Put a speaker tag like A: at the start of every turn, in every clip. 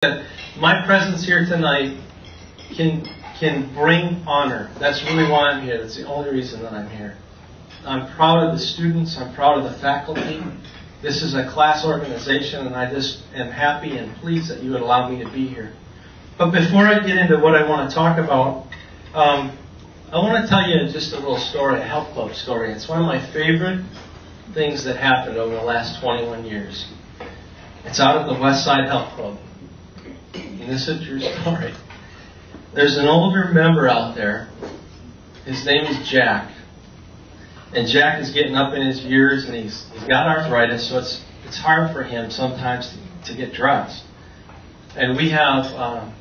A: that my presence here tonight can bring honor. That's really why I'm here. That's the only reason that I'm here. I'm proud of the students. I'm proud of the faculty. This is a class organization, and I just am happy and pleased that you would allow me to be here. But before I get into what I want to talk about, I want to tell you just a little story, a health club story. It's one of my favorite things that happened over the last 21 years. It's out of the West Side Health Club. And this is a true story. There's an older member out there. His name is Jack. And Jack is getting up in his years, and he's got arthritis, so it's hard for him sometimes to get dressed. And we have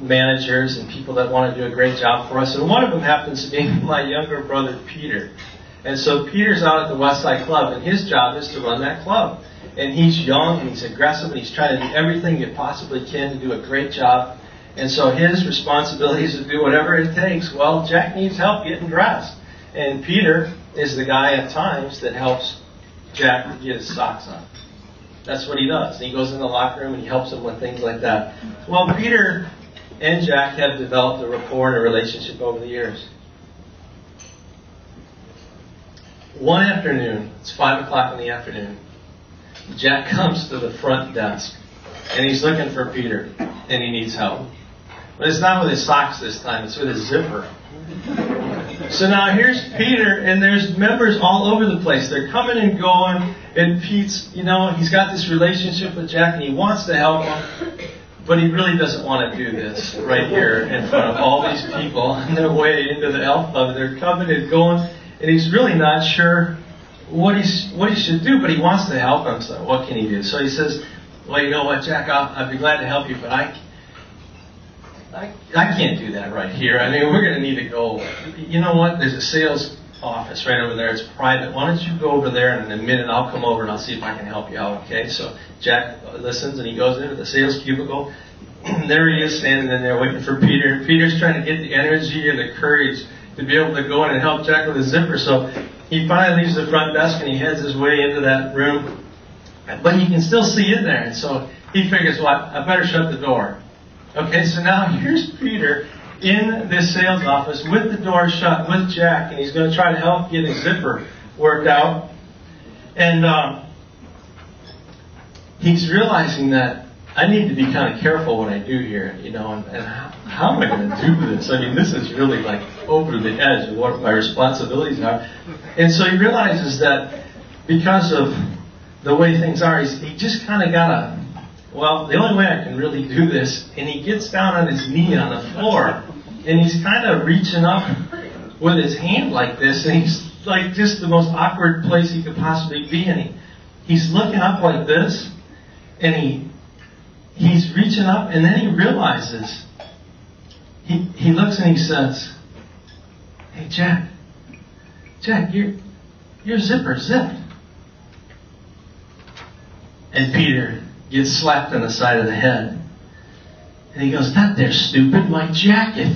A: managers and people that want to do a great job for us. And one of them happens to be my younger brother, Peter. And so Peter's out at the West Side Club, and his job is to run that club. And he's young, and he's aggressive, and he's trying to do everything he possibly can to do a great job. And so his responsibility is to do whatever it takes. Well, Jack needs help getting dressed. And Peter is the guy at times that helps Jack to get his socks on. That's what he does. And he goes in the locker room and he helps him with things like that. Well, Peter and Jack have developed a rapport and a relationship over the years. One afternoon, it's 5 o'clock in the afternoon, Jack comes to the front desk, and he's looking for Peter, and he needs help. But it's not with his socks this time, it's with his zipper. So now here's Peter, and there's members all over the place. They're coming and going, and Pete's, he's got this relationship with Jack, and he wants to help him, but he really doesn't want to do this right here in front of all these people on their way into the health club. They're coming and going, and he's really not sure what he should do, but he wants to help him, so what can he do? So he says, well, you know what, Jack, I'd be glad to help you, but I can't do that right here. I mean, we're going to need to go. You know what? There's a sales office right over there. It's private. Why don't you go over there, and in a minute I'll come over and I'll see if I can help you out, okay? So Jack listens, and he goes into the sales cubicle. There he is standing in there waiting for Peter. Peter's trying to get the energy and the courage to be able to go in and help Jack with his zipper. So he finally leaves the front desk and he heads his way into that room. But you can still see in there. And so he figures, well, I better shut the door. Okay, so now here's Peter in this sales office with the door shut with Jack, and he's going to try to help get his zipper worked out. And he's realizing that I need to be kind of careful what I do here, and how am I going to do this? I mean, this is really like over the edge of what my responsibilities are. And so he realizes that because of the way things are, he just kind of got to, well, the only way I can really do this, and he gets down on his knee on the floor, and he's kind of reaching up with his hand like this, and he's like just the most awkward place he could possibly be, and he's looking up like this, and he's reaching up, and then he realizes, he looks and he says, hey, Jack, your zipper's zipped. And Peter gets slapped on the side of the head. And he goes, that there, stupid, my jacket.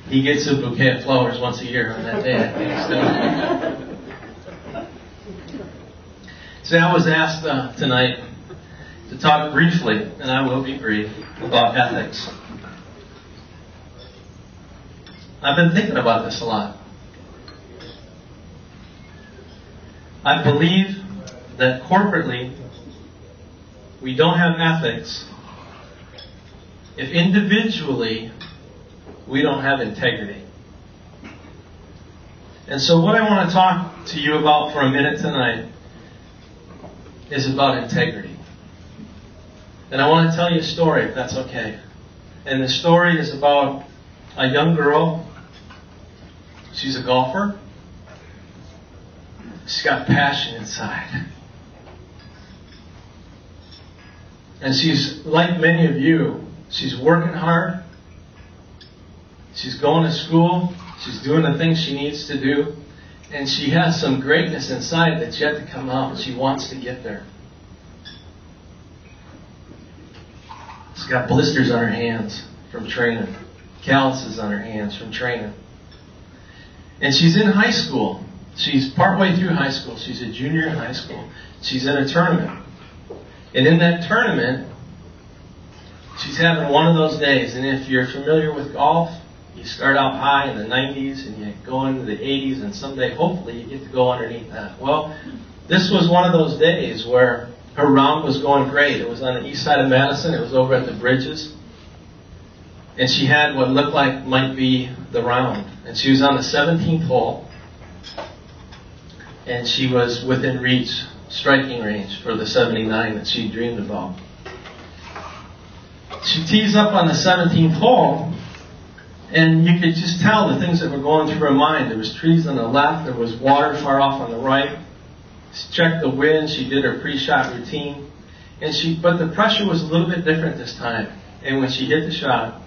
A: He gets a bouquet of flowers once a year on that day, I think. So I was asked tonight to talk briefly, and I will be brief, about ethics. I've been thinking about this a lot. I believe that corporately, we don't have ethics if individually we don't have integrity. And so what I want to talk to you about for a minute tonight is about integrity. And I want to tell you a story, if that's okay. And the story is about a young girl. She's a golfer. She's got passion inside. And she's, like many of you, she's working hard. She's going to school. She's doing the things she needs to do. And she has some greatness inside that's yet to come out. She wants to get there. She's got blisters on her hands. from training. Calluses on her hands from training. And she's in high school. She's partway through high school. She's a junior in high school. She's in a tournament. And in that tournament, she's having one of those days. And if you're familiar with golf, you start out high in the 90s and you go into the 80s, and someday, hopefully, you get to go underneath that. Well, this was one of those days where her round was going great. It was on the east side of Madison. It was over at the Bridges. And she had what looked like might be the round. And she was on the 17th hole. And she was within reach, striking range for the 79 that she dreamed about. She tees up on the 17th hole, and you could just tell the things that were going through her mind. There was trees on the left, there was water far off on the right. She checked the wind, she did her pre-shot routine, but the pressure was a little bit different this time. And when she hit the shot,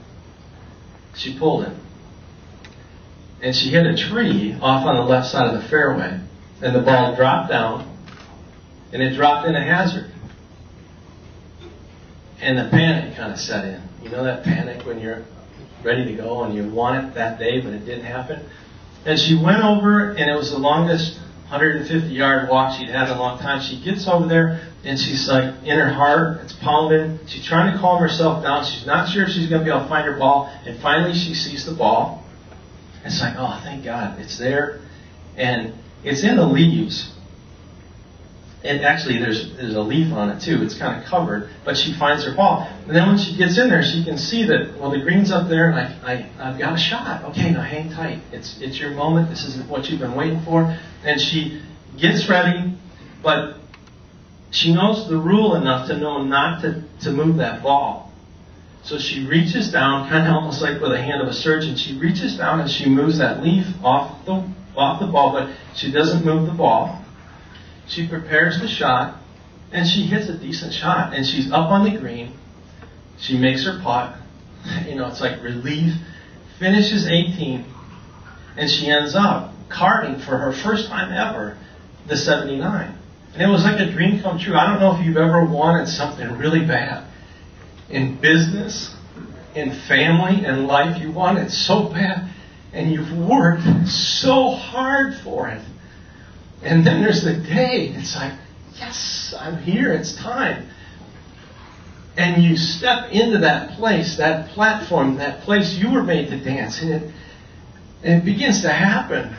A: she pulled it. And she hit a tree off on the left side of the fairway, and the ball dropped down, and it dropped in a hazard. And the panic kind of set in. You know that panic when you're ready to go and you want it that day, but it didn't happen? And she went over, and it was the longest 150-yard walk she'd had in a long time. She gets over there, and she's like, in her heart, it's pounding. She's trying to calm herself down. She's not sure if she's going to be able to find her ball. And finally, she sees the ball. It's like, oh, thank God, it's there. And it's in the leaves. And actually, there's a leaf on it, too. It's kind of covered. But she finds her ball. And then when she gets in there, she can see that, well, the green's up there, and I've got a shot. Okay, now hang tight. It's your moment. This is what you've been waiting for. And she gets ready, but she knows the rule enough to know not to move that ball. So she reaches down, kind of almost like with the hand of a surgeon. She reaches down and she moves that leaf off the ball, but she doesn't move the ball. She prepares the shot, and she hits a decent shot. And she's up on the green. She makes her putt. You know, it's like relief. Finishes 18, and she ends up carding for her first time ever the 79. And it was like a dream come true. I don't know if you've ever wanted something really bad. In business, in family, in life, you want it so bad, and you've worked so hard for it. And then there's the day. It's like, yes, I'm here. It's time. And you step into that place, that platform, that place you were made to dance. And it begins to happen.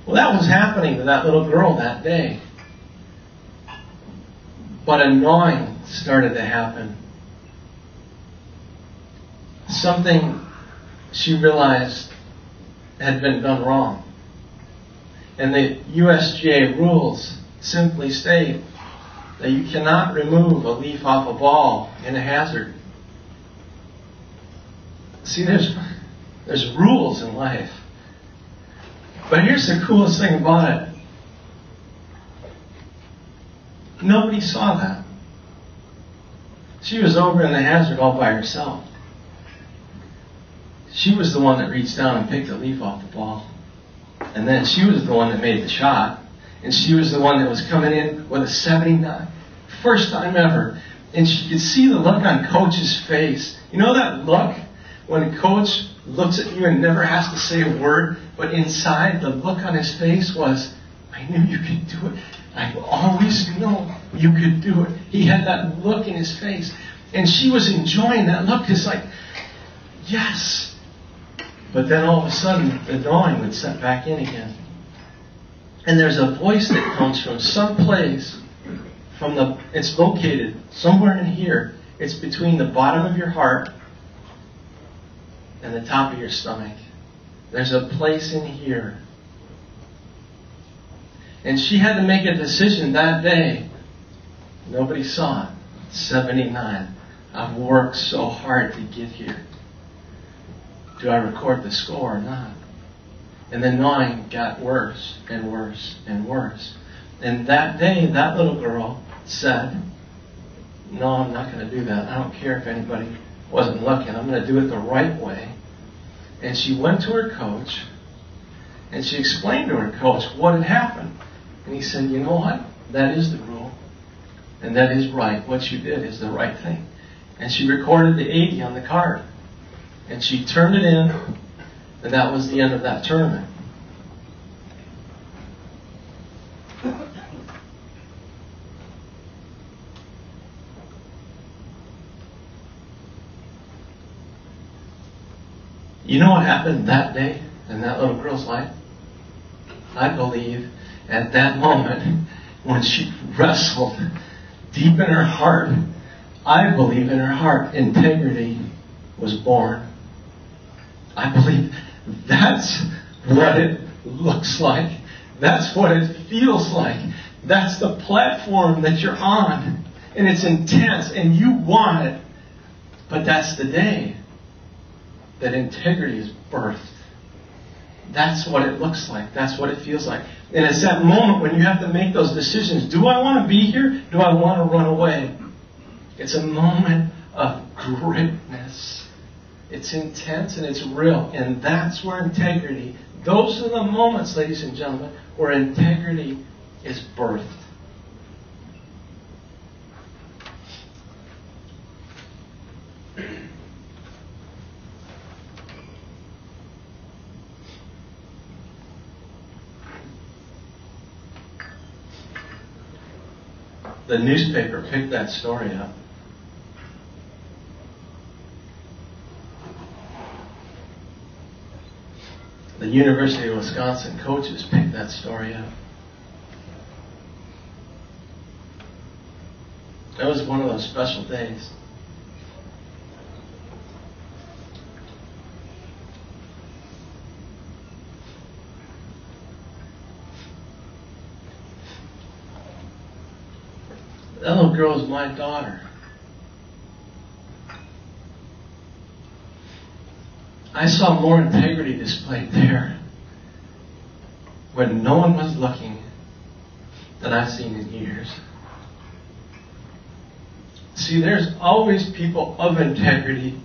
A: Well, that was happening to that little girl that day. But a gnawing started to happen. Something she realized had been done wrong. And the USGA rules simply state that you cannot remove a leaf off a ball in a hazard. See, there's rules in life. But here's the coolest thing about it. Nobody saw that. She was over in the hazard all by herself. She was the one that reached down and picked the leaf off the ball. And then she was the one that made the shot. And she was the one that was coming in with a 79. First time ever. And she could see the look on Coach's face. You know that look when Coach looks at you and never has to say a word, but inside the look on his face was, I knew you could do it. I always knew you could do it. He had that look in his face. And she was enjoying that look. It's like, yes. But then all of a sudden, the gnawing would set back in again. And there's a voice that comes from some place, it's located somewhere in here. It's between the bottom of your heart and the top of your stomach. There's a place in here. And she had to make a decision that day. Nobody saw it. 79. I've worked so hard to get here. Do I record the score or not? And the gnawing got worse and worse and worse. And that day, that little girl said, no, I'm not going to do that. I don't care if anybody wasn't looking. I'm going to do it the right way. And she went to her coach, and she explained to her coach what had happened. And he said, you know what? That is the rule. And that is right. What you did is the right thing. And she recorded the 80 on the card. And she turned it in, and that was the end of that tournament. You know what happened that day in that little girl's life? I believe at that moment when she wrestled deep in her heart, I believe in her heart, integrity was born. I believe that's what it looks like. That's what it feels like. That's the platform that you're on. And it's intense and you want it. But that's the day that integrity is birthed. That's what it looks like. That's what it feels like. And it's that moment when you have to make those decisions. Do I want to be here? Do I want to run away? It's a moment of greatness. It's intense and it's real. And that's where integrity, those are the moments, ladies and gentlemen, where integrity is birthed. The newspaper picked that story up. The University of Wisconsin coaches picked that story up. That was one of those special days. That little girl is my daughter. I saw more integrity displayed there when no one was looking than I've seen in years. See, there's always people of integrity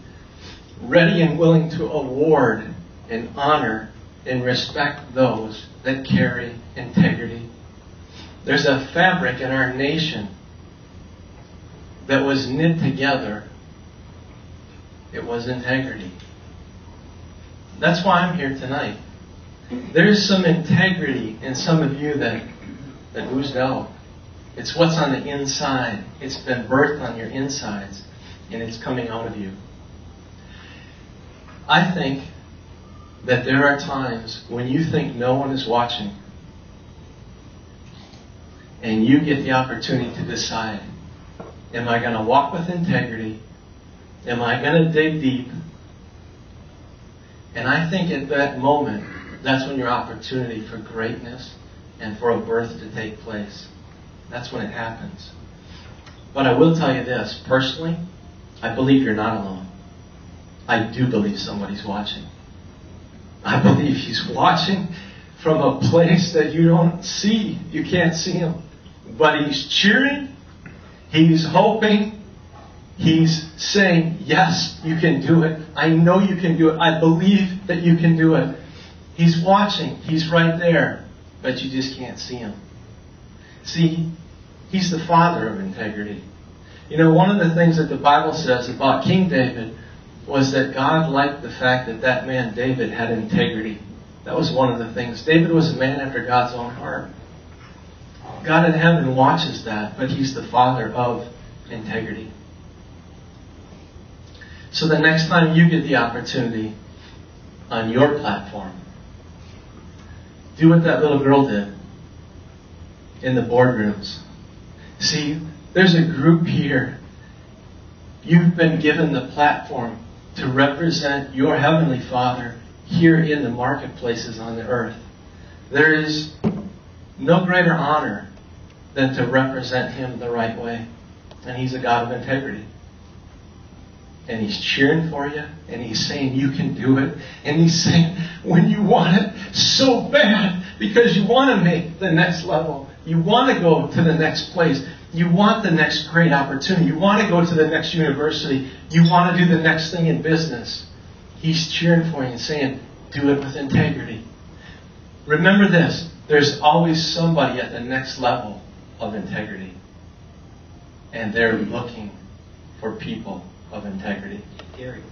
A: ready and willing to award and honor and respect those that carry integrity. There's a fabric in our nation that was knit together. It was integrity. That's why I'm here tonight. There's some integrity in some of you that oozed out. It's what's on the inside. It's been birthed on your insides, and it's coming out of you. I think that there are times when you think no one is watching, and you get the opportunity to decide, am I going to walk with integrity? Am I going to dig deep? And I think at that moment, that's when your opportunity for greatness and for a birth to take place. That's when it happens. But I will tell you this, personally, I believe you're not alone. I do believe somebody's watching. I believe he's watching from a place that you don't see. You can't see him. But he's cheering. He's hoping. He's saying, yes, you can do it. I know you can do it. I believe that you can do it. He's watching. He's right there. But you just can't see him. See, he's the father of integrity. You know, one of the things that the Bible says about King David was that God liked the fact that that man David had integrity. That was one of the things. David was a man after God's own heart. God in heaven watches that, but he's the father of integrity. So the next time you get the opportunity on your platform, do what that little girl did in the boardrooms. See, there's a group here. You've been given the platform to represent your Heavenly Father here in the marketplaces on the earth. There is no greater honor than to represent Him the right way. And He's a God of integrity. And He's cheering for you. And He's saying you can do it. And He's saying when you want it so bad because you want to make the next level. You want to go to the next place. You want the next great opportunity. You want to go to the next university. You want to do the next thing in business. He's cheering for you and saying, do it with integrity. Remember this. There's always somebody at the next level of integrity. And they're looking for people of integrity.
B: Gerry.